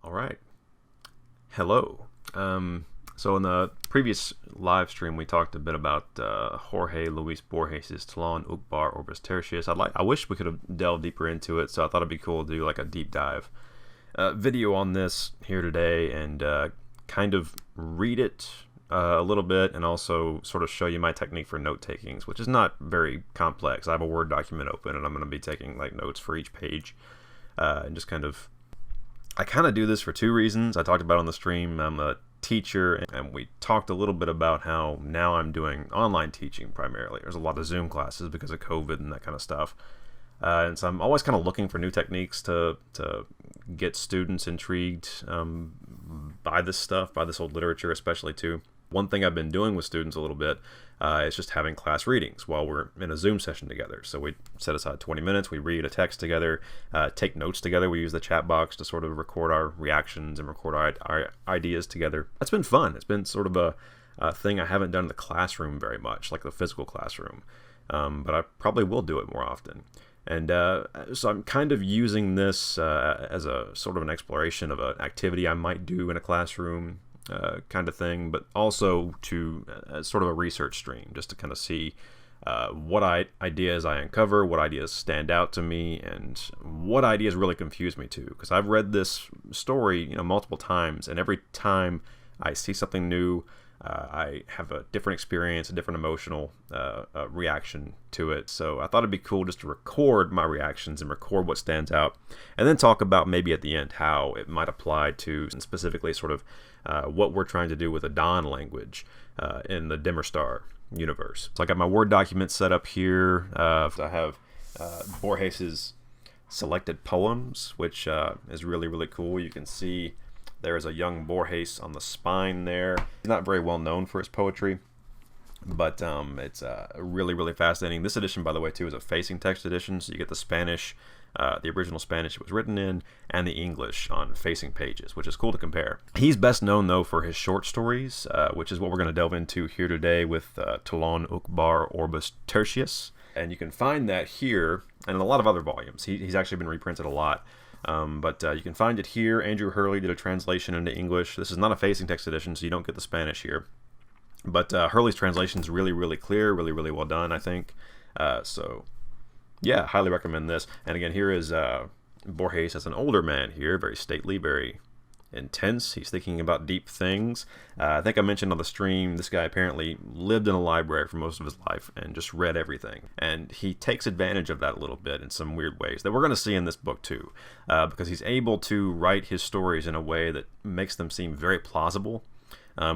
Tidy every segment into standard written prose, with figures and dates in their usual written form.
All right. Hello. So in the previous live stream, we talked a bit about Jorge Luis Borges' Tlön, Uqbar, Orbis Tertius. I wish we could have delved deeper into it, so I thought it'd be cool to do like a deep dive video on this here today and kind of read it a little bit and also sort of show you my technique for note takings, which is not very complex. I have a Word document open and I'm going to be taking like notes for each page and just I kind of do this for two reasons. I talked about on the stream. I'm a teacher, and we talked a little bit about how now I'm doing online teaching primarily. There's a lot of Zoom classes because of COVID and that kind of stuff. And so I'm always kind of looking for new techniques to get students intrigued by this stuff, by this old literature especially too. One thing I've been doing with students a little bit is just having class readings while we're in a Zoom session together. So we set aside 20 minutes, we read a text together, take notes together. We use the chat box to sort of record our reactions and record our ideas together. That's been fun. It's been sort of a thing I haven't done in the classroom very much, like the physical classroom. But I probably will do it more often. And so I'm kind of using this as a sort of an exploration of an activity I might do in a classroom kind of thing, but also to sort of a research stream, just to kind of see what ideas I uncover, what ideas stand out to me, and what ideas really confuse me too. Because I've read this story, multiple times, and every time I see something new, I have a different experience, a different emotional reaction to it. So I thought it'd be cool just to record my reactions and record what stands out, and then talk about maybe at the end how it might apply to specifically sort of what we're trying to do with the Dawn language in the Dimmer Star universe. So I got my Word document set up here. I have Borges's selected poems, which is really, really cool. You can see there is a young Borges on the spine there. He's not very well known for his poetry, but it's really, really fascinating. This edition, by the way, too, is a facing text edition, so you get the Spanish, the original Spanish it was written in, and the English on facing pages, which is cool to compare. He's best known, though, for his short stories, which is what we're going to delve into here today with Tlön, Uqbar, Orbis Tertius. And you can find that here and in a lot of other volumes. He's actually been reprinted a lot. But you can find it here. Andrew Hurley did a translation into English. This is not a facing text edition, so you don't get the Spanish here. But Hurley's translation is really, really clear, really, really well done, I think. So, yeah, highly recommend this. And again, here is Borges as an older man here, very stately, very intense. He's thinking about deep things. I think I mentioned on the stream, this guy apparently lived in a library for most of his life and just read everything. And he takes advantage of that a little bit in some weird ways that we're going to see in this book too, because he's able to write his stories in a way that makes them seem very plausible,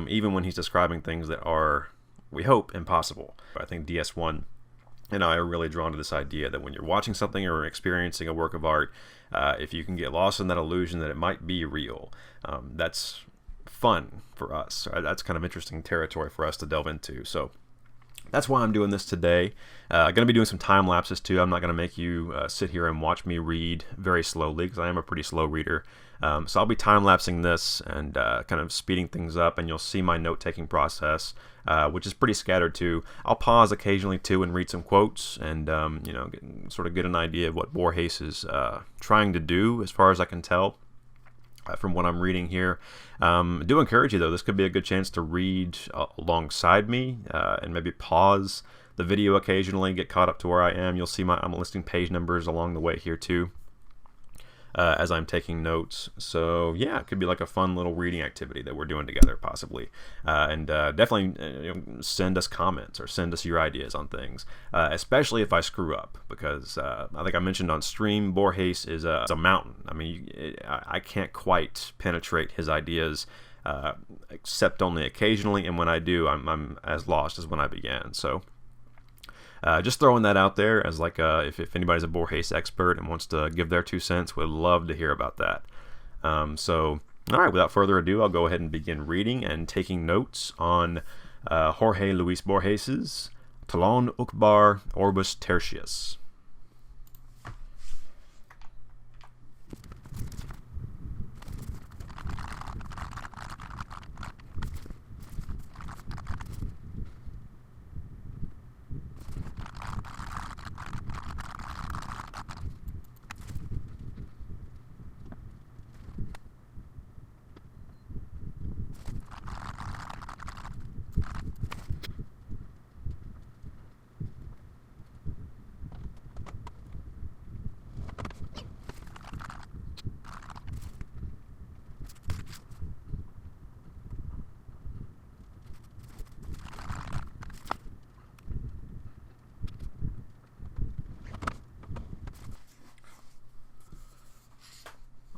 even when he's describing things that are, we hope, impossible. I think DS1 and I are really drawn to this idea that when you're watching something or experiencing a work of art, if you can get lost in that illusion that it might be real, that's fun for us. That's kind of interesting territory for us to delve into. So that's why I'm doing this today. I'm going to be doing some time lapses too. I'm not going to make you sit here and watch me read very slowly because I am a pretty slow reader. So I'll be time lapsing this and kind of speeding things up, and you'll see my note-taking process, which is pretty scattered too. I'll pause occasionally too and read some quotes and sort of get an idea of what Borges is trying to do, as far as I can tell from what I'm reading here. I do encourage you, though, this could be a good chance to read alongside me and maybe pause the video occasionally, get caught up to where I am. You'll see I'm listing page numbers along the way here too, as I'm taking notes. So yeah, it could be like a fun little reading activity that we're doing together possibly. And definitely send us comments or send us your ideas on things, especially if I screw up, because I think I mentioned on stream, Borges is a mountain. I mean, I can't quite penetrate his ideas except only occasionally, and when I do, I'm as lost as when I began. So just throwing that out there as like if anybody's a Borges expert and wants to give their 2 cents, would love to hear about that. So, all right, without further ado, I'll go ahead and begin reading and taking notes on Jorge Luis Borges's Tlön, Uqbar, Orbis Tertius.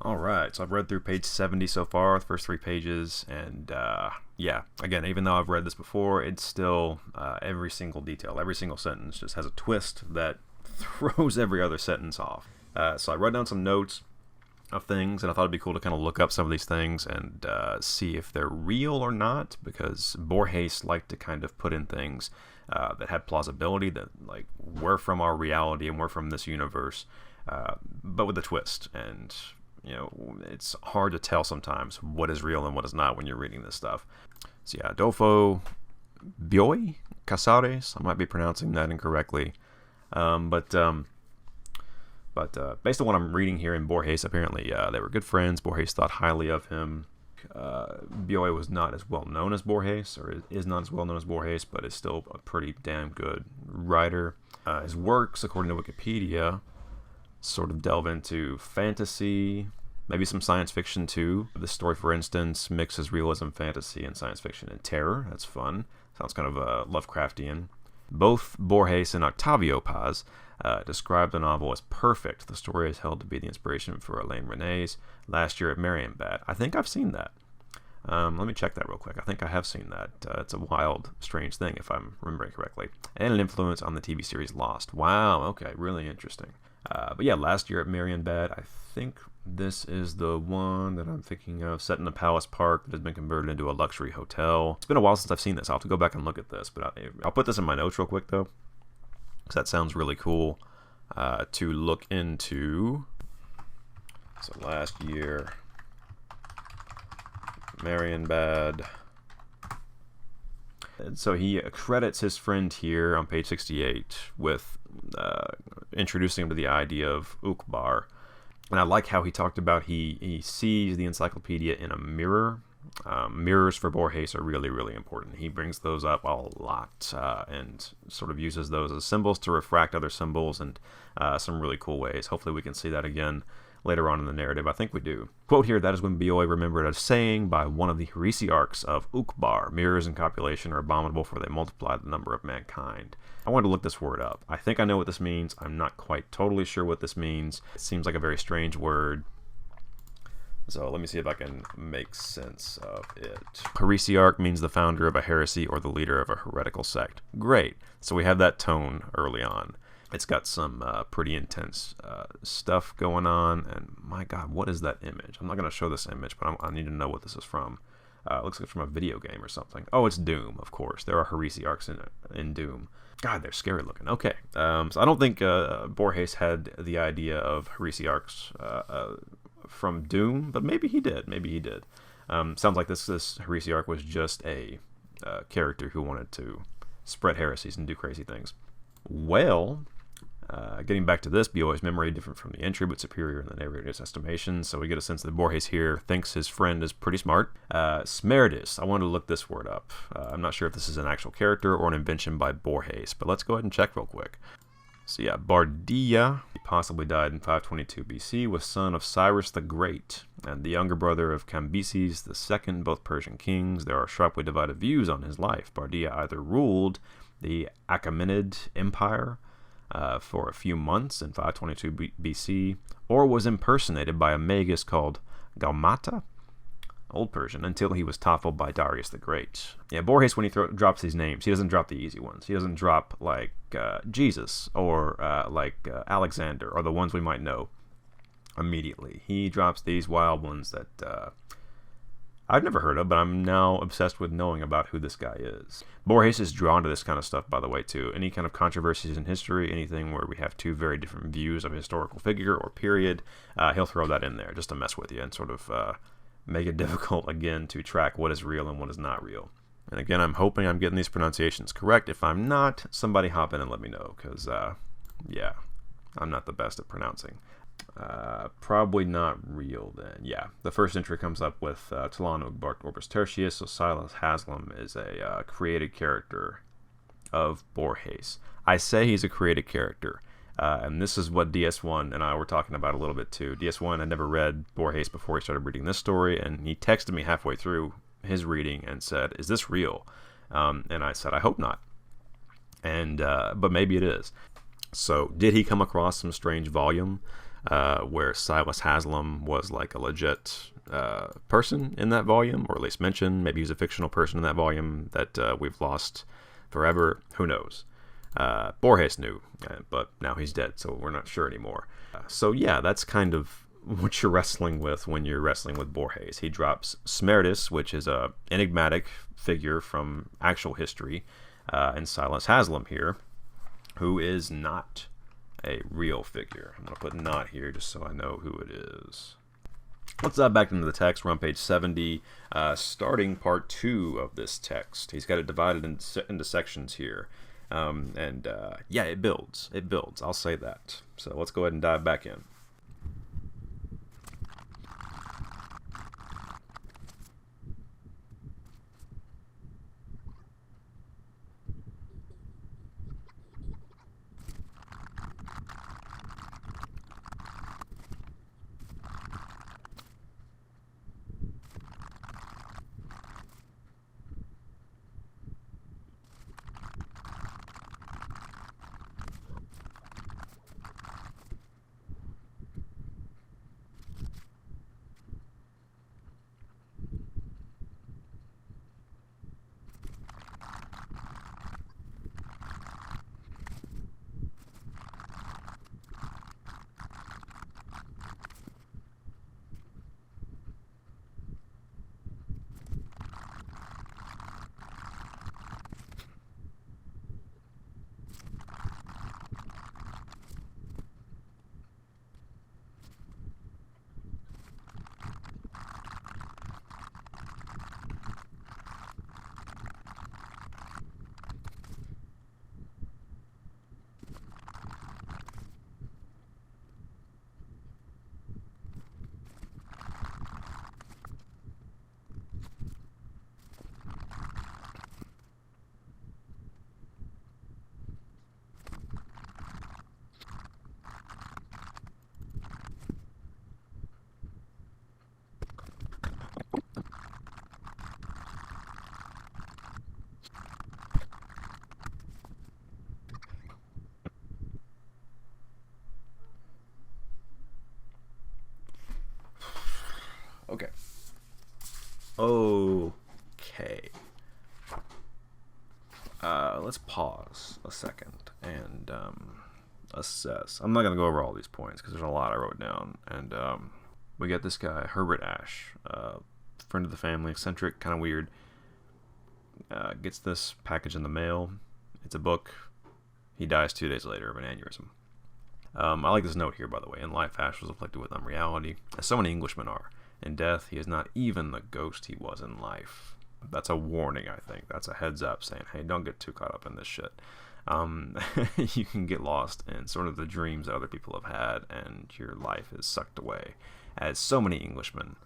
All right, so I've read through page 70 so far, the first 3 pages, and yeah, again, even though I've read this before, it's still every single detail, every single sentence just has a twist that throws every other sentence off. So I wrote down some notes of things, and I thought it'd be cool to kind of look up some of these things and see if they're real or not, because Borges liked to kind of put in things that had plausibility, that like were from our reality and were from this universe, but with a twist. And you know, it's hard to tell sometimes what is real and what is not when you're reading this stuff. So yeah, Adolfo Bioy Casares, I might be pronouncing that incorrectly, but based on what I'm reading here in Borges, apparently they were good friends. Borges thought highly of him. Bioy was not as well known as Borges, or is not as well known as Borges, but is still a pretty damn good writer. His works, according to Wikipedia, sort of delve into fantasy, maybe some science fiction too. This story, for instance, mixes realism, fantasy, and science fiction and terror. That's fun. Sounds kind of Lovecraftian. Both Borges and Octavio Paz described the novel as perfect. The story is held to be the inspiration for Elaine René's Last Year at Marienbad. I think I've seen that. Let me check that real quick. I think I have seen that. It's a wild, strange thing, if I'm remembering correctly. And an influence on the TV series Lost. Wow, okay, really interesting. But yeah, Last Year at Marienbad, I think this is the one that I'm thinking of, set in a palace park that has been converted into a luxury hotel. It's been a while since I've seen this. I'll have to go back and look at this, but I'll put this in my notes real quick, though, because that sounds really cool to look into. So Last Year, Marienbad. And so he credits his friend here on page 68 with introducing him to the idea of Uqbar. And I like how he talked about he sees the encyclopedia in a mirror. Mirrors for Borges are really, really important. He brings those up a lot and sort of uses those as symbols to refract other symbols in some really cool ways. Hopefully we can see that again later on in the narrative. I think we do. Quote here, that is when Bioy remembered a saying by one of the heresiarchs of Uqbar, mirrors in copulation are abominable, for they multiply the number of mankind. I wanted to look this word up. I think I know what this means. I'm not quite totally sure what this means. It seems like a very strange word. So let me see if I can make sense of it. Heresiarch means the founder of a heresy or the leader of a heretical sect. Great. So we have that tone early on. It's got some pretty intense stuff going on. And my God, what is that image? I'm not going to show this image, but I need to know what this is from. It looks like it's from a video game or something. Oh, it's Doom, of course. There are heresiarchs in Doom. God, they're scary looking. Okay. So I don't think Borges had the idea of heresiarchs from Doom, but maybe he did. Maybe he did. Sounds like this heresiarch was just a character who wanted to spread heresies and do crazy things. Well, getting back to this, Bioy's memory different from the entry, but superior in the narrator's estimation. So we get a sense that Borges here thinks his friend is pretty smart. Smerdis. I wanted to look this word up. I'm not sure if this is an actual character or an invention by Borges, but let's go ahead and check real quick. So yeah, Bardia, he possibly died in 522 BC, was son of Cyrus the Great and the younger brother of Cambyses II, both Persian kings. There are sharply divided views on his life. Bardia either ruled the Achaemenid Empire for a few months in 522 BC, or was impersonated by a magus called Gaumata, Old Persian, until he was toppled by Darius the Great. Yeah, Borges, when he drops these names, he doesn't drop the easy ones. He doesn't drop like Jesus or Alexander, or the ones we might know immediately. He drops these wild ones that I've never heard of, but I'm now obsessed with knowing about who this guy is. Borges is drawn to this kind of stuff, by the way, too. Any kind of controversies in history, anything where we have two very different views of a historical figure or period, he'll throw that in there just to mess with you and sort of make it difficult, again, to track what is real and what is not real. And again, I'm hoping I'm getting these pronunciations correct. If I'm not, somebody hop in and let me know, because, yeah, I'm not the best at pronouncing. Probably not real then. Yeah, the first entry comes up with Tlön, Uqbar, Orbis Tertius. So Silas Haslam is a created character of Borges. I say he's a created character, and this is what DS1 and I were talking about a little bit too. DS1 had never read Borges before he started reading this story, and he texted me halfway through his reading and said, "Is this real?" And I said, "I hope not." And but maybe it is. So did he come across some strange volume where Silas Haslam was like a legit person in that volume, or at least mentioned. Maybe he was a fictional person in that volume that we've lost forever. Who knows? Borges knew, but now he's dead, so we're not sure anymore. So yeah, that's kind of what you're wrestling with when you're wrestling with Borges. He drops Smerdis, which is a enigmatic figure from actual history, and Silas Haslam here, who is not a real figure. I'm going to put not here just so I know who it is. Let's dive back into the text. We're on page 70, starting part 2 of this text. He's got it divided into sections here. Yeah, it builds. It builds. I'll say that. So let's go ahead and dive back in. Okay. Okay. Let's pause a second and assess. I'm not going to go over all these points because there's a lot I wrote down. And we got this guy, Herbert Ashe, friend of the family, eccentric, kind of weird. Gets this package in the mail. It's a book. He dies 2 days later of an aneurysm. I like this note here, by the way. In life, Ashe was afflicted with unreality, as so many Englishmen are. In death, he is not even the ghost he was in life. That's a warning, I think. That's a heads up saying, hey, don't get too caught up in this shit. You can get lost in sort of the dreams that other people have had, and your life is sucked away, as so many Englishmen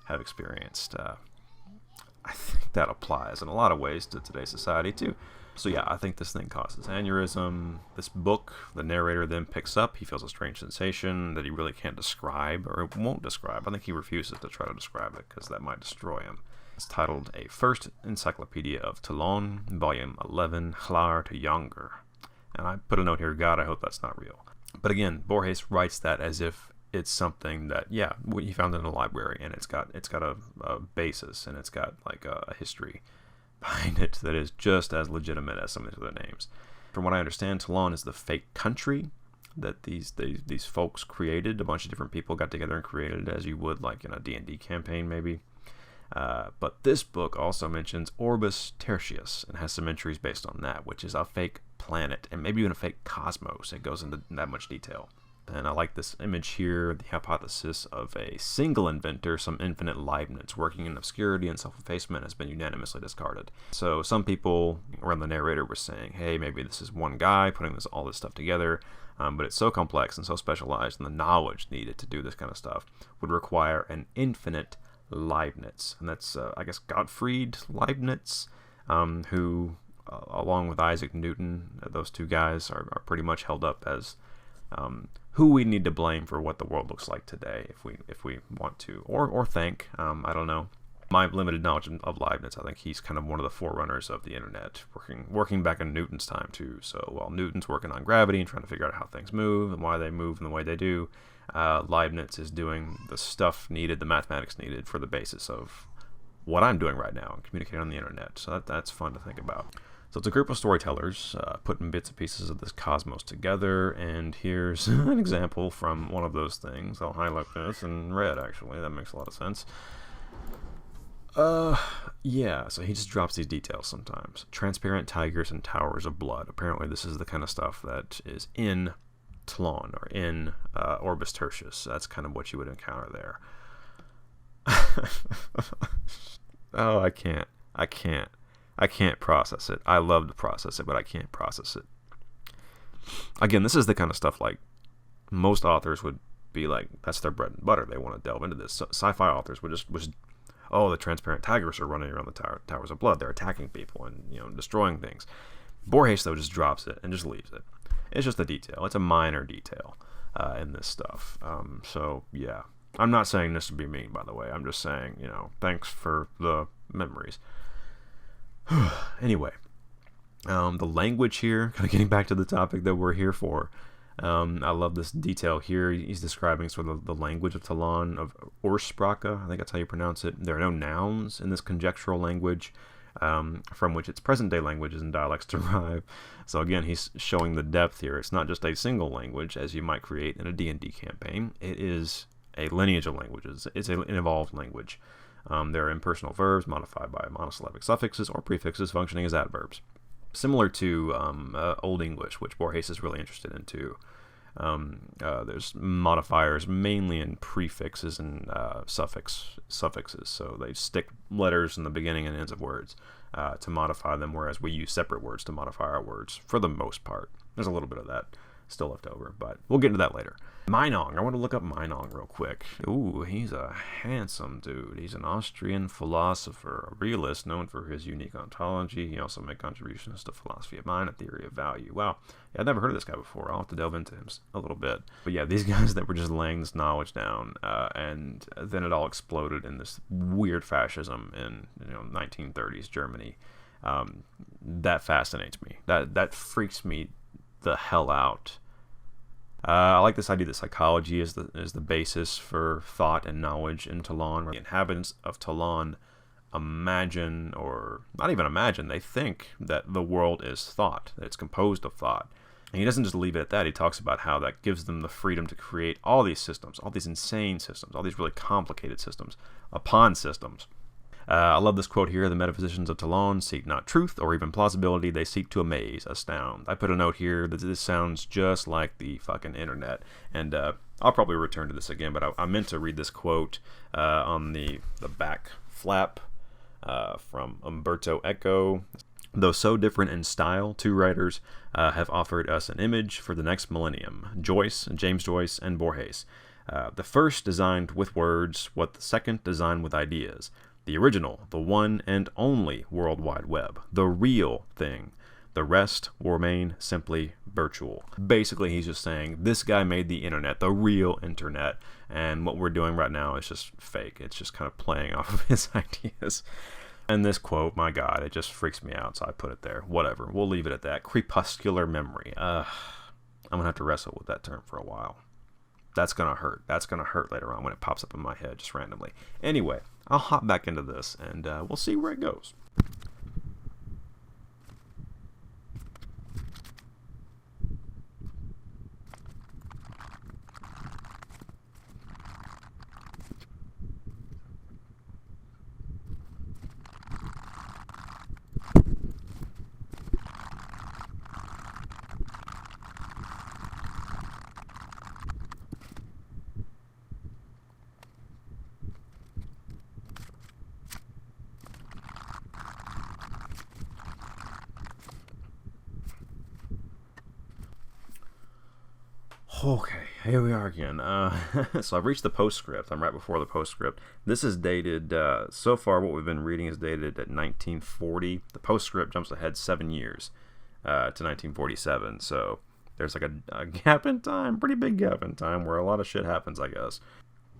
have experienced. I think that applies in a lot of ways to today's society, too. So yeah, I think this thing causes aneurysm. This book, the narrator then picks up. He feels a strange sensation that he really can't describe, or won't describe. I think he refuses to try to describe it because that might destroy him. It's titled A First Encyclopedia of Tlön, Volume 11, Klar to Younger. And I put a note here, God, I hope that's not real. But again, Borges writes that as if it's something that, yeah, he found in a library, and it's got a basis, and it's got like a history behind it that is just as legitimate as some of these other names. From what I understand, Tlön is the fake country that these folks created. A bunch of different people got together and created it, as you would like in a D&D campaign maybe. But this book also mentions Orbis Tertius and has some entries based on that, which is a fake planet and maybe even a fake cosmos. It goes into that much detail. And I like this image here, the hypothesis of a single inventor, some infinite Leibniz, working in obscurity and self-effacement has been unanimously discarded. So some people around the narrator were saying, hey, maybe this is one guy putting all this stuff together, but it's so complex and so specialized, and the knowledge needed to do this kind of stuff would require an infinite Leibniz. And that's, I guess, Gottfried Leibniz, who, along with Isaac Newton, those two guys are pretty much held up as who we need to blame for what the world looks like today, if we want to, or thank. I don't know. My limited knowledge of Leibniz, I think he's kind of one of the forerunners of the internet, working back in Newton's time too. So while Newton's working on gravity and trying to figure out how things move and why they move in the way they do, Leibniz is doing the stuff needed, the mathematics needed for the basis of what I'm doing right now and communicating on the internet. So that's fun to think about. So it's a group of storytellers putting bits and pieces of this cosmos together, and here's an example from one of those things. I'll highlight this in red, actually. That makes a lot of sense. Yeah, so he just drops these details sometimes. Transparent tigers and towers of blood. Apparently this is the kind of stuff that is in Tlön, or in Orbis Tertius. That's kind of what you would encounter there. Oh, I can't process it. I love to process it, but I can't process it. Again, this is the kind of stuff like most authors would be like, that's their bread and butter. They want to delve into this. So, sci-fi authors would just, oh, the transparent tigers are running around the towers of blood. They're attacking people and, destroying things. Borges, though, just drops it and just leaves it. It's just a detail. It's a minor detail in this stuff. So, yeah. I'm not saying this to be mean, by the way. I'm just saying, thanks for the memories. Anyway, the language here, kind of getting back to the topic that we're here for. I love this detail here. He's describing sort of the language of Tlön, of Ursprache. I think that's how you pronounce it. There are no nouns in this conjectural language, from which its present-day languages and dialects derive. So again, he's showing the depth here. It's not just a single language, as you might create in a D&D campaign. It is a lineage of languages. It's an evolved language. There are impersonal verbs modified by monosyllabic suffixes or prefixes functioning as adverbs. Similar to Old English, which Borges is really interested in too. There's modifiers mainly in prefixes and suffixes. So they stick letters in the beginning and ends of words to modify them, whereas we use separate words to modify our words for the most part. There's a little bit of that still left over, but we'll get into that later. Meinong. I want to look up Meinong real quick. Ooh, he's a handsome dude. He's an Austrian philosopher, a realist known for his unique ontology. He also made contributions to philosophy of mind and theory of value. Wow. Yeah, I've never heard of this guy before. I'll have to delve into him a little bit. But yeah, these guys that were just laying this knowledge down, and then it all exploded in this weird fascism in 1930s Germany. That fascinates me. That freaks me the hell out. I like this idea that psychology is the basis for thought and knowledge in Tlön. The inhabitants of Tlön imagine, or not even imagine, they think that the world is thought, that it's composed of thought. And he doesn't just leave it at that. He talks about how that gives them the freedom to create all these systems, all these insane systems, all these really complicated systems upon systems. I love this quote here. The metaphysicians of Tlön seek not truth or even plausibility. They seek to amaze, astound. I put a note here that this sounds just like the fucking internet. And I'll probably return to this again, but I meant to read this quote on the back flap from Umberto Eco. Though so different in style, two writers have offered us an image for the next millennium. James Joyce, and Borges. The first designed with words, what the second designed with ideas. The original, the one and only World Wide Web, the real thing. The rest will remain simply virtual. Basically, he's just saying, this guy made the internet, the real internet, and what we're doing right now is just fake. It's just kind of playing off of his ideas. And this quote, my God, it just freaks me out, so I put it there. Whatever, we'll leave it at that. Crepuscular memory. I'm going to have to wrestle with that term for a while. That's going to hurt. That's going to hurt later on when it pops up in my head just randomly. Anyway, I'll hop back into this, and we'll see where it goes. Okay, here we are again. So I've reached the postscript. I'm right before the postscript. This is dated, so far what we've been reading is dated at 1940. The postscript jumps ahead 7 years to 1947. So there's like a gap in time, pretty big gap in time, where a lot of shit happens, I guess.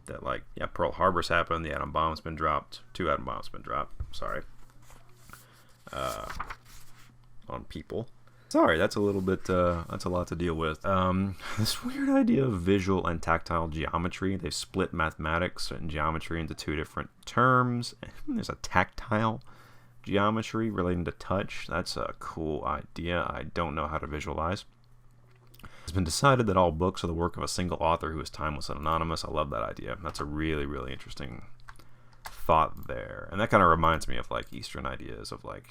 that, like, yeah, Pearl Harbor's happened, the atom bomb's been dropped, 2 atom bombs been dropped, sorry, on people. Sorry, that's a little bit, that's a lot to deal with. This weird idea of visual and tactile geometry. They've split mathematics and geometry into 2 different terms. There's a tactile geometry relating to touch. That's a cool idea. I don't know how to visualize. It's been decided that all books are the work of a single author who is timeless and anonymous. I love that idea. That's a really, really interesting thought there. And that kind of reminds me of, like, Eastern ideas of, like,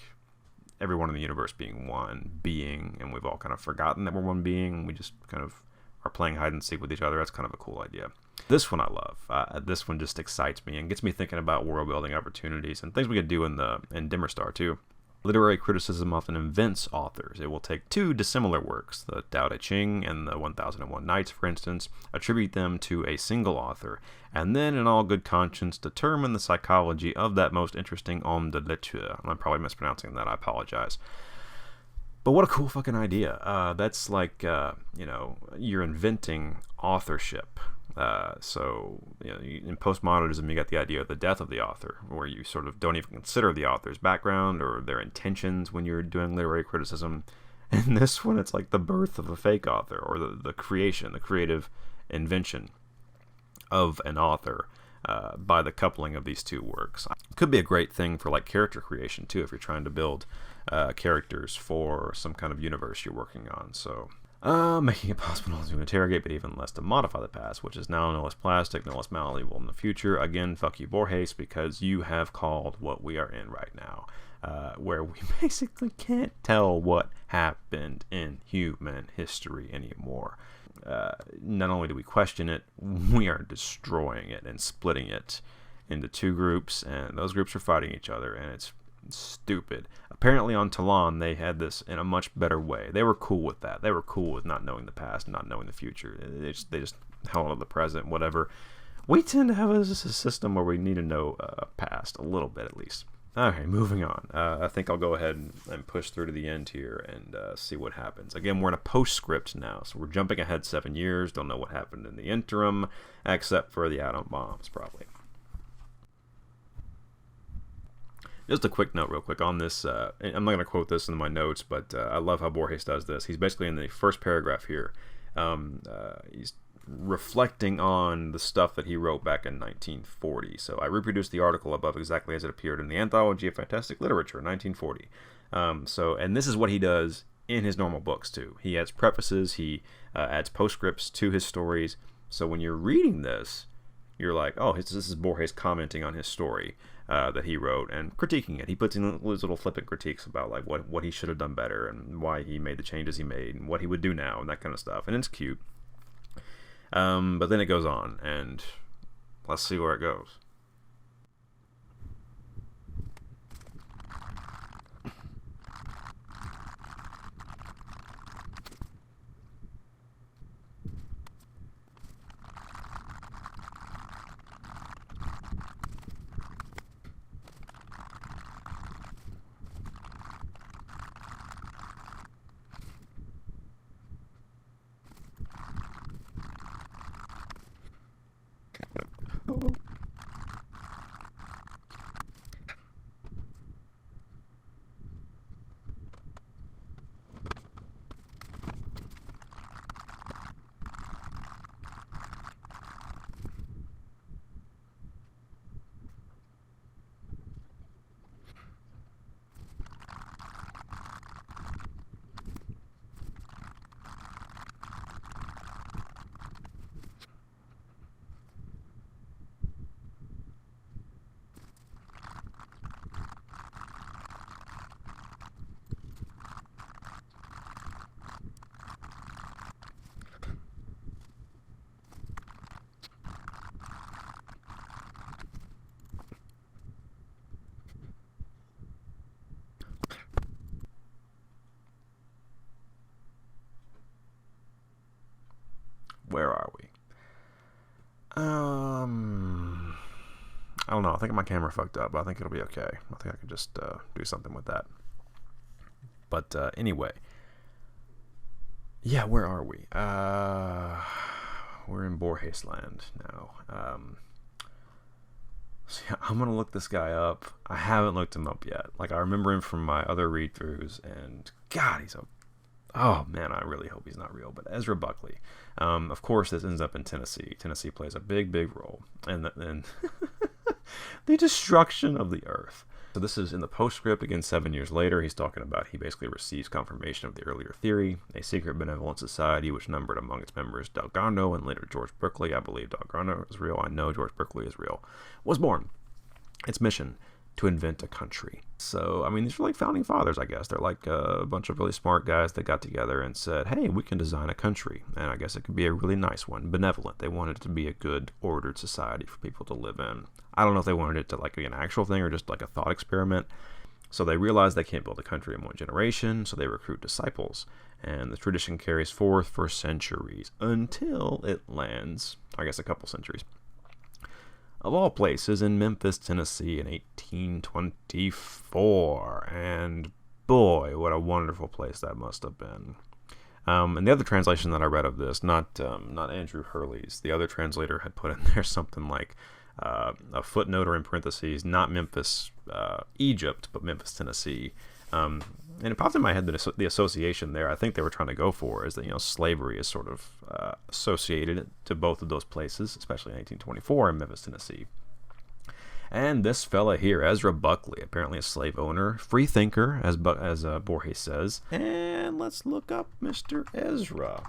everyone in the universe being one being, and we've all kind of forgotten that we're one being, and we just kind of are playing hide and seek with each other. That's kind of a cool idea. This one I love. This one just excites me and gets me thinking about world building opportunities and things we could do in Dimmer Star too. Literary criticism often invents authors. It will take 2 dissimilar works, the Tao Te Ching and the 1001 Nights, for instance, attribute them to a single author, and then in all good conscience determine the psychology of that most interesting homme de lecture. I'm probably mispronouncing that, I apologize. But what a cool fucking idea. That's like, you know, you're inventing authorship. So, you know, in postmodernism, you got the idea of the death of the author, where you sort of don't even consider the author's background or their intentions when you're doing literary criticism. And this one, it's like the birth of a fake author, or the creation, the creative invention of an author by the coupling of these 2 works. It could be a great thing for, like, character creation too, if you're trying to build characters for some kind of universe you're working on. So making it possible not to interrogate, but even less to modify the past, which is now no less plastic, no less malleable in the future. Again, fuck you, Borges, because you have called what we are in right now, where we basically can't tell what happened in human history anymore. Not only do we question it, we are destroying it and splitting it into 2 groups, and those groups are fighting each other, and it's stupid. Apparently on Tlön they had this in a much better way. They were cool with that. They were cool with not knowing the past, not knowing the future. They just held on to the present, whatever. We tend to have a system where we need to know past a little bit at least. Okay, moving on. I think I'll go ahead and push through to the end here and see what happens. Again, we're in a postscript now, so we're jumping ahead 7 years. Don't know what happened in the interim, except for the atom bombs, probably. Just a quick note real quick on this. I'm not going to quote this in my notes, but I love how Borges does this. He's basically in the first paragraph here. He's reflecting on the stuff that he wrote back in 1940. So I reproduced the article above exactly as it appeared in the Anthology of Fantastic Literature, 1940. And this is what he does in his normal books too. He adds prefaces, he adds postscripts to his stories. So when you're reading this, you're like, oh, this is Borges commenting on his story that he wrote and critiquing it. He puts in his little flippant critiques about, like, what he should have done better and why he made the changes he made and what he would do now and that kind of stuff. And it's cute. But then it goes on, and let's see where it goes. Where are we? I don't know. I think my camera fucked up, but I think it'll be okay. I think I can just do something with that. But anyway. Yeah, where are we? we're in Borges land now. So yeah, I'm gonna look this guy up. I haven't looked him up yet. Like, I remember him from my other read-throughs, and God, oh man, I really hope he's not real. But Ezra Buckley, of course, this ends up in Tennessee. Tennessee plays a big role in the destruction of the earth. So this is in the postscript. Again, 7 years later, he's talking about he basically receives confirmation of the earlier theory, a secret benevolent society which numbered among its members Delgado and later George Berkeley. I believe Delgado is real. I know George Berkeley is real. Was born. Its mission, to invent a country. So, I mean, these are like founding fathers, I guess. They're like a bunch of really smart guys that got together and said, hey, we can design a country. And I guess it could be a really nice one, benevolent. They wanted it to be a good, ordered society for people to live in. I don't know if they wanted it to like be an actual thing or just like a thought experiment. So they realized they can't build a country in one generation, so they recruit disciples. And the tradition carries forth for centuries until it lands, I guess, a couple centuries, of all places, in Memphis, Tennessee in 1824. And boy, what a wonderful place that must have been. And the other translation that I read of this, not Andrew Hurley's, the other translator had put in there something like a footnote or in parentheses, not Memphis, Egypt, but Memphis, Tennessee. And it popped in my head that the association there, I think they were trying to go for, is that, you know, slavery is sort of associated to both of those places, especially in 1824 in Memphis, Tennessee. And this fella here, Ezra Buckley, apparently a slave owner, free thinker, as Borges says. And let's look up Mr. Ezra.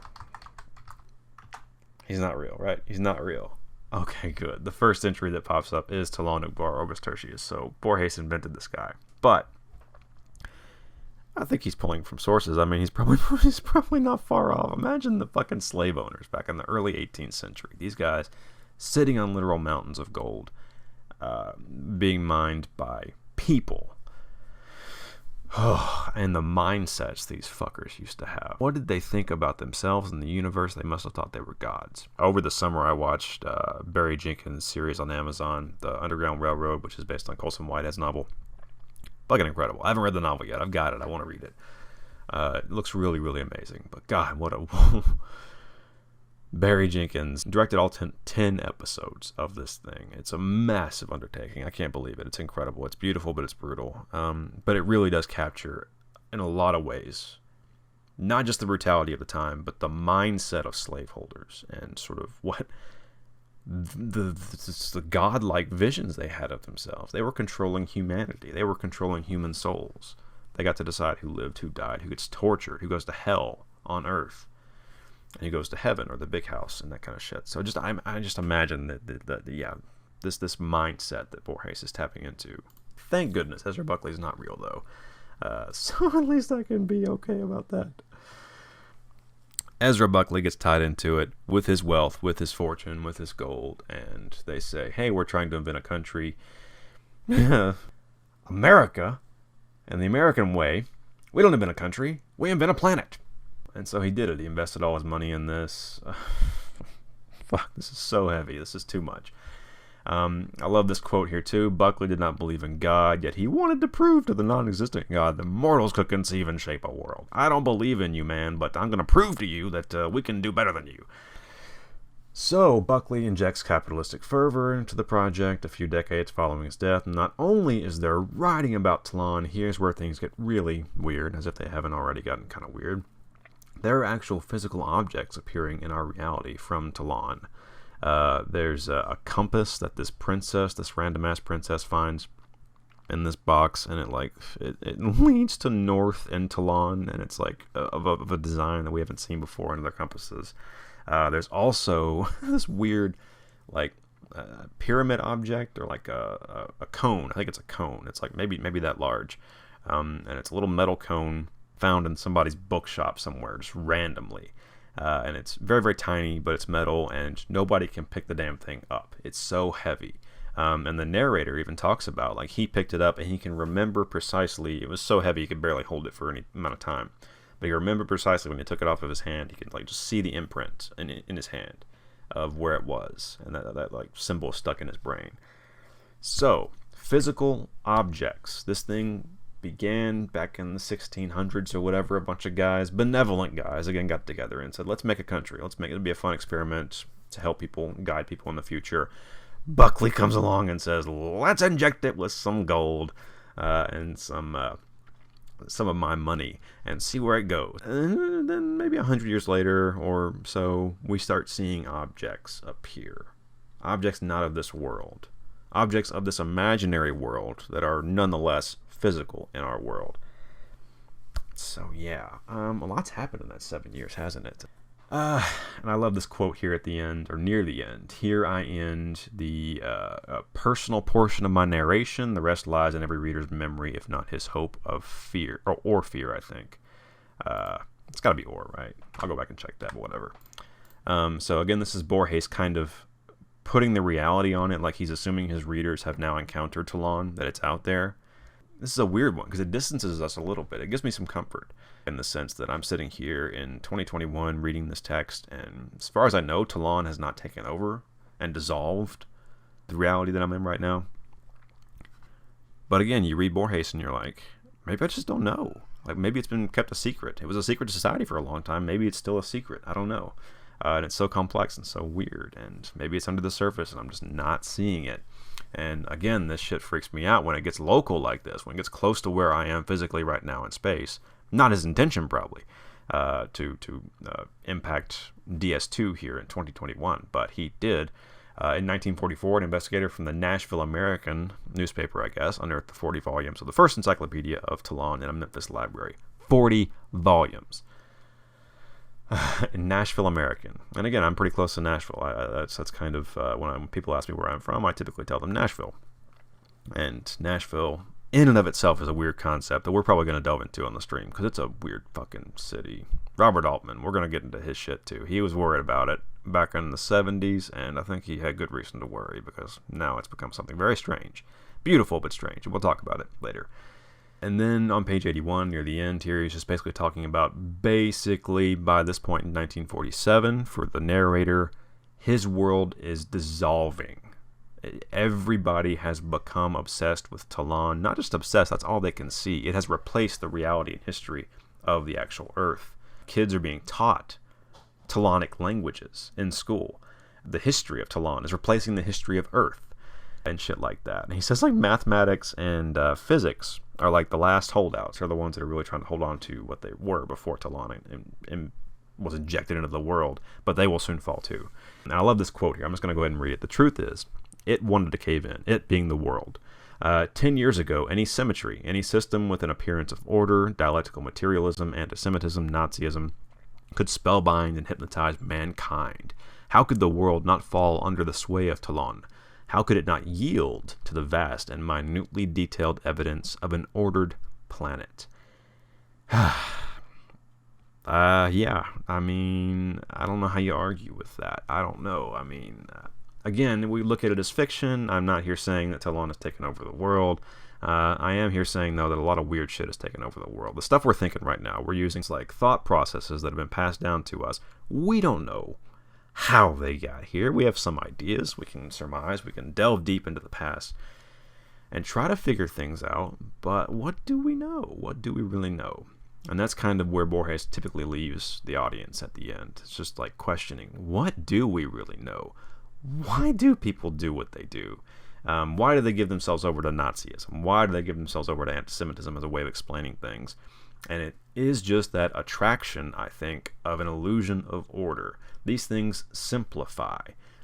He's not real, right? He's not real. Okay, good. The first entry that pops up is Tlön, Uqbar, Orbis Tertius. So Borges invented this guy. But I think he's pulling from sources. I mean, he's probably not far off. Imagine the fucking slave owners back in the early 18th century. These guys sitting on literal mountains of gold, being mined by people. And the mindsets these fuckers used to have. What did they think about themselves and the universe? They must have thought they were gods. Over the summer, I watched Barry Jenkins' series on Amazon, The Underground Railroad, which is based on Colson Whitehead's novel. Fucking incredible. I haven't read the novel yet. I've got it. I want to read it. It looks really, really amazing. But God, what a... Barry Jenkins directed all 10 episodes of this thing. It's a massive undertaking. I can't believe it. It's incredible. It's beautiful, but it's brutal. But it really does capture, in a lot of ways, not just the brutality of the time, but the mindset of slaveholders and sort of what the godlike visions they had of themselves. They were controlling humanity. They were controlling human souls. They got to decide who lived, who died, who gets tortured, who goes to hell on earth, and who goes to heaven or the big house and that kind of shit. So I just imagine that this mindset that Borges is tapping into. Thank goodness Ezra Buckley's not real though, so at least I can be okay about that. Ezra Buckley gets tied into it with his wealth, with his fortune, with his gold, and they say, hey, we're trying to invent a country, America, and the American way. We don't invent a country, we invent a planet. And so he did it. He invested all his money in this. Fuck, this is so heavy. This is too much. I love this quote here too. Buckley did not believe in God, yet he wanted to prove to the non-existent God that mortals could conceive and shape a world. I don't believe in you, man, but I'm going to prove to you that we can do better than you. So Buckley injects capitalistic fervor into the project a few decades following his death. Not only is there writing about Tlön, here's where things get really weird, as if they haven't already gotten kind of weird. There are actual physical objects appearing in our reality from Tlön. There's a compass that this random-ass princess finds in this box, and it leads to north in Tlön, and it's like of a design that we haven't seen before in other compasses. There's also this weird pyramid object, or like a cone. I think it's a cone. It's like maybe that large, and it's a little metal cone found in somebody's bookshop somewhere, just randomly. And it's very, very tiny, but it's metal, and nobody can pick the damn thing up. It's so heavy. And the narrator even talks about, like, he picked it up, and he can remember precisely. It was so heavy, he could barely hold it for any amount of time. But he remembered precisely when he took it off of his hand, he could, just see the imprint in his hand of where it was. And that symbol stuck in his brain. So, physical objects. This thing began back in the 1600s or whatever. A bunch of guys, benevolent guys, again got together and said, let's make a country. Let's make it be a fun experiment. to help people, guide people in the future. Buckley comes along and says, let's inject it with some gold and some of my money and see where it goes. And then maybe 100 years later or so, we start seeing objects appear. Objects not of this world. Objects of this imaginary world that are nonetheless physical in our world. So yeah, a lot's happened in that 7 years, hasn't it? And I love this quote here at the end, or near the end. Here I end the personal portion of my narration. The rest lies in every reader's memory, if not his hope of fear, or fear, I think. It's got to be or, right? I'll go back and check that, but whatever. So again, this is Borges kind of putting the reality on it, like he's assuming his readers have now encountered Tlön, that it's out there. This is a weird one because it distances us a little bit. It gives me some comfort in the sense that I'm sitting here in 2021 reading this text, and as far as I know, Tlön has not taken over and dissolved the reality that I'm in right now. But again, you read Borges and you're like, maybe I just don't know. Like maybe it's been kept a secret. It was a secret to society for a long time. Maybe it's still a secret. I don't know. And it's so complex and so weird, and maybe it's under the surface and I'm just not seeing it. And again, this shit freaks me out when it gets local like this, when it gets close to where I am physically right now in space. Not his intention, probably, to impact DS2 here in 2021, but he did. In 1944, an investigator from the Nashville American newspaper, I guess, unearthed the 40 volumes of the first encyclopedia of Tlön in a Memphis library. 40 volumes. In Nashville American. And again, I'm pretty close to Nashville. That's kind of, when people ask me where I'm from, I typically tell them Nashville. And Nashville, in and of itself, is a weird concept that we're probably going to delve into on the stream, because it's a weird fucking city. Robert Altman, we're going to get into his shit too. He was worried about it back in the 70s, and I think he had good reason to worry, because now it's become something very strange. Beautiful, but strange. And we'll talk about it later. And then on page 81, near the end here, he's just basically talking about, basically, by this point in 1947, for the narrator, his world is dissolving. Everybody has become obsessed with Tlön. Not just obsessed, that's all they can see. It has replaced the reality and history of the actual Earth. Kids are being taught Tlönic languages in school. The history of Tlön is replacing the history of Earth and shit like that. And he says like mathematics and physics are like the last holdouts. They're the ones that are really trying to hold on to what they were before Tlön and was injected into the world, but they will soon fall too. And I love this quote here. I'm just going to go ahead and read it. The truth is, it wanted to cave in, it being the world. 10 years ago, any symmetry, any system with an appearance of order, dialectical materialism, anti-Semitism, Nazism, could spellbind and hypnotize mankind. How could the world not fall under the sway of Tlön? How could it not yield to the vast and minutely detailed evidence of an ordered planet? Yeah, I mean, I don't know how you argue with that. I don't know. I mean, again, we look at it as fiction. I'm not here saying that Tlön has taken over the world. I am here saying, though, that a lot of weird shit has taken over the world. The stuff we're thinking right now, we're using like thought processes that have been passed down to us. We don't know how they got here. We have some ideas. We can surmise. We can delve deep into the past and try to figure things out. But what do we know? What do we really know? And that's kind of where Borges typically leaves the audience at the end. It's just like questioning, what do we really know? Why do people do what they do? Why do they give themselves over to Nazism? Why do they give themselves over to anti-Semitism as a way of explaining things? And it is just that attraction, I think, of an illusion of order. These things simplify.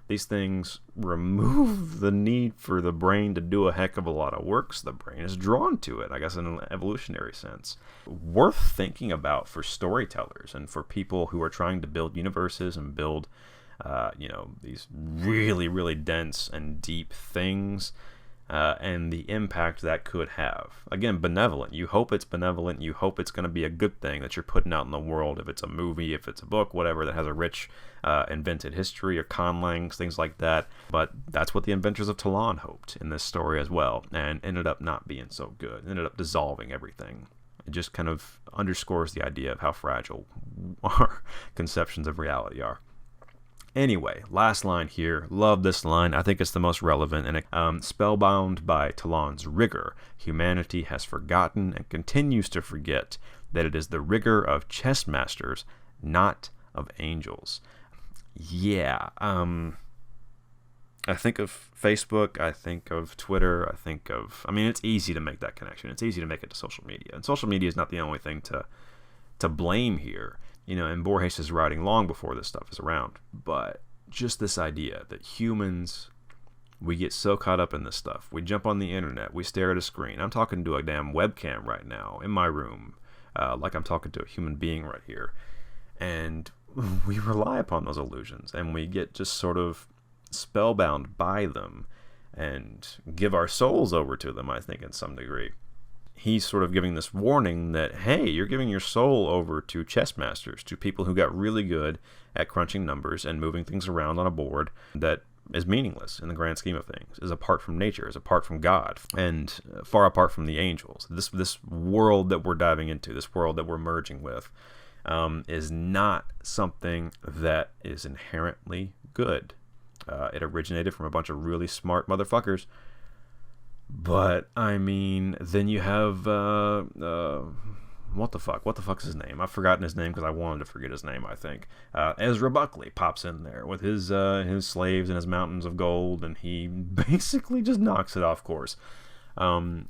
These things remove the need for the brain to do a heck of a lot of work. So the brain is drawn to it, I guess, in an evolutionary sense. Worth thinking about for storytellers and for people who are trying to build universes and build, these really, really dense and deep things. And the impact that could have. Again, benevolent. You hope it's benevolent. You hope it's going to be a good thing that you're putting out in the world. If it's a movie, if it's a book, whatever, that has a rich invented history or conlangs, things like that. But that's what the inventors of Tlön hoped in this story as well, and ended up not being so good. Ended up dissolving everything. It just kind of underscores the idea of how fragile our conceptions of reality are. Anyway, last line here. Love this line. I think it's the most relevant. And spellbound by Tlön's rigor, humanity has forgotten and continues to forget that it is the rigor of chess masters, not of angels. yeah, I think of Facebook, I think of Twitter, I mean, it's easy to make that connection. It's easy to make it to social media. And social media is not the only thing to blame here. And Borges is writing long before this stuff is around. But just this idea that humans, we get so caught up in this stuff. We jump on the internet, we stare at a screen. I'm talking to a damn webcam right now in my room, like I'm talking to a human being right here. And we rely upon those illusions, and we get just sort of spellbound by them and give our souls over to them, I think, in some degree. He's sort of giving this warning that, hey, you're giving your soul over to chess masters, to people who got really good at crunching numbers and moving things around on a board that is meaningless in the grand scheme of things, is apart from nature, is apart from God, and far apart from the angels. This world that we're diving into, this world that we're merging with, is not something that is inherently good. It originated from a bunch of really smart motherfuckers. But, I mean, then you have, what the fuck? What the fuck's his name? I've forgotten his name because I wanted to forget his name, I think. Ezra Buckley pops in there with his slaves and his mountains of gold, and he basically just knocks it off course. And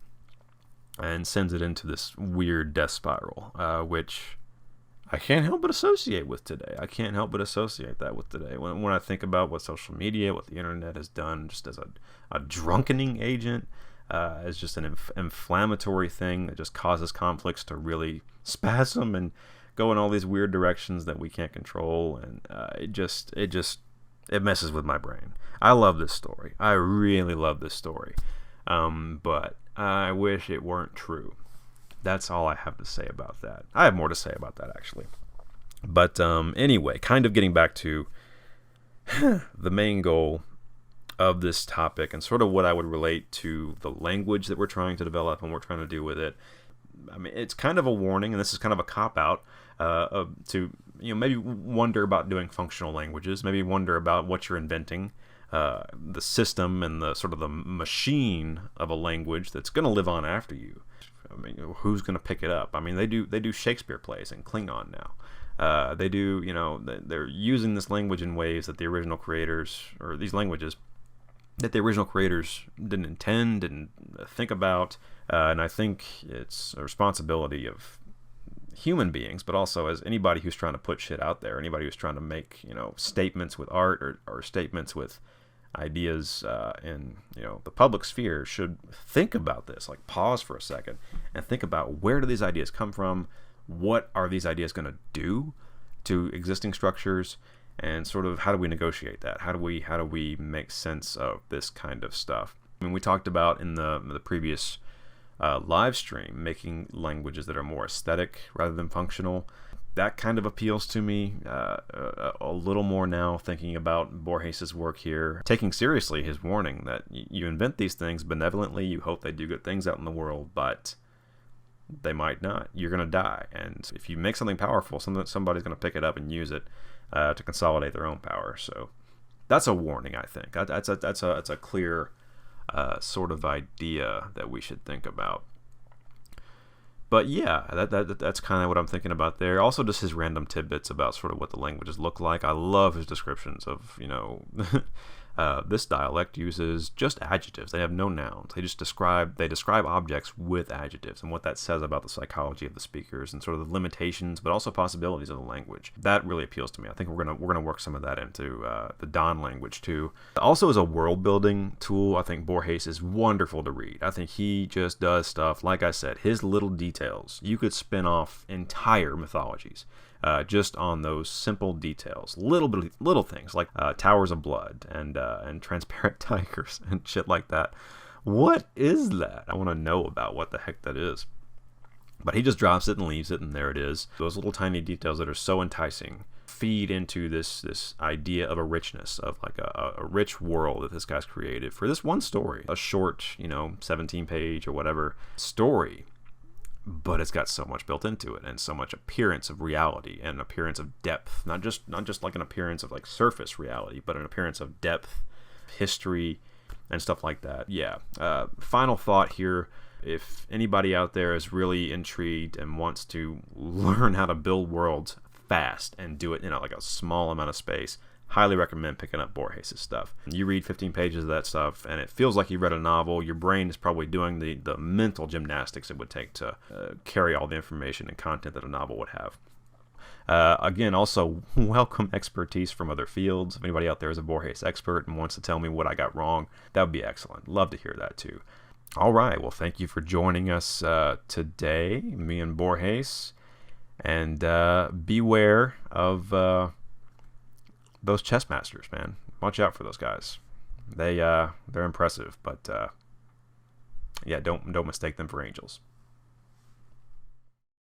sends it into this weird death spiral, which I can't help but associate with today. I can't help but associate that with today. When I think about what social media, what the internet has done just as a drunkening agent, as just an inflammatory thing that just causes conflicts to really spasm and go in all these weird directions that we can't control. And it messes with my brain. I love this story. I really love this story. But I wish it weren't true. That's all I have to say about that. I have more to say about that, actually. But anyway, kind of getting back to the main goal of this topic and sort of what I would relate to the language that we're trying to develop and what we're trying to do with it. I mean, it's kind of a warning, and this is kind of a cop-out to maybe wonder about doing functional languages, maybe wonder about what you're inventing, the system and the sort of the machine of a language that's going to live on after you. I mean, who's going to pick it up? I mean, they do Shakespeare plays in Klingon now. They do, they're using this language in ways that the original creators, or these languages, that the original creators didn't intend, didn't think about. And I think it's a responsibility of human beings, but also as anybody who's trying to put shit out there, anybody who's trying to make, statements with art or statements with ideas in the public sphere should think about this. Like, pause for a second and think about, where do these ideas come from? What are these ideas going to do to existing structures? And sort of, how do we negotiate that? How do we make sense of this kind of stuff? I mean, we talked about in the previous live stream making languages that are more aesthetic rather than functional. That kind of appeals to me a little more now, thinking about Borges' work here, taking seriously his warning that you invent these things benevolently, you hope they do good things out in the world, but they might not. You're going to die. And if you make something powerful, somebody's going to pick it up and use it to consolidate their own power. So that's a warning, I think. That's a clear sort of idea that we should think about. But yeah, that's kind of what I'm thinking about there. Also, just his random tidbits about sort of what the languages look like. I love his descriptions of, this dialect uses just adjectives. They have no nouns. They describe objects with adjectives, and what that says about the psychology of the speakers and sort of the limitations, but also possibilities of the language. That really appeals to me. I think we're gonna work some of that into the Don language too. Also, as a world building tool, I think Borges is wonderful to read. I think he just does stuff. Like I said, his little details. You could spin off entire mythologies. Just on those simple details, little things like towers of blood and transparent tigers and shit like that. What is that? I want to know about what the heck that is. But he just drops it and leaves it, and there it is. Those little tiny details that are so enticing feed into this idea of a richness, of like a rich world that this guy's created for this one story, a short 17-page or whatever story. But it's got so much built into it, and so much appearance of reality and appearance of depth, not just like an appearance of like surface reality, but an appearance of depth, history, and stuff like that. Yeah. Final thought here: if anybody out there is really intrigued and wants to learn how to build worlds fast and do it in like a small amount of space, highly recommend picking up Borges' stuff. You read 15 pages of that stuff, and it feels like you read a novel. Your brain is probably doing the mental gymnastics it would take to carry all the information and content that a novel would have. Again, also welcome expertise from other fields. If anybody out there is a Borges expert and wants to tell me what I got wrong, that would be excellent. Love to hear that too. All right, well, thank you for joining us today, me and Borges, and beware of those chess masters, man. Watch out for those guys. They're impressive, but yeah, don't mistake them for angels.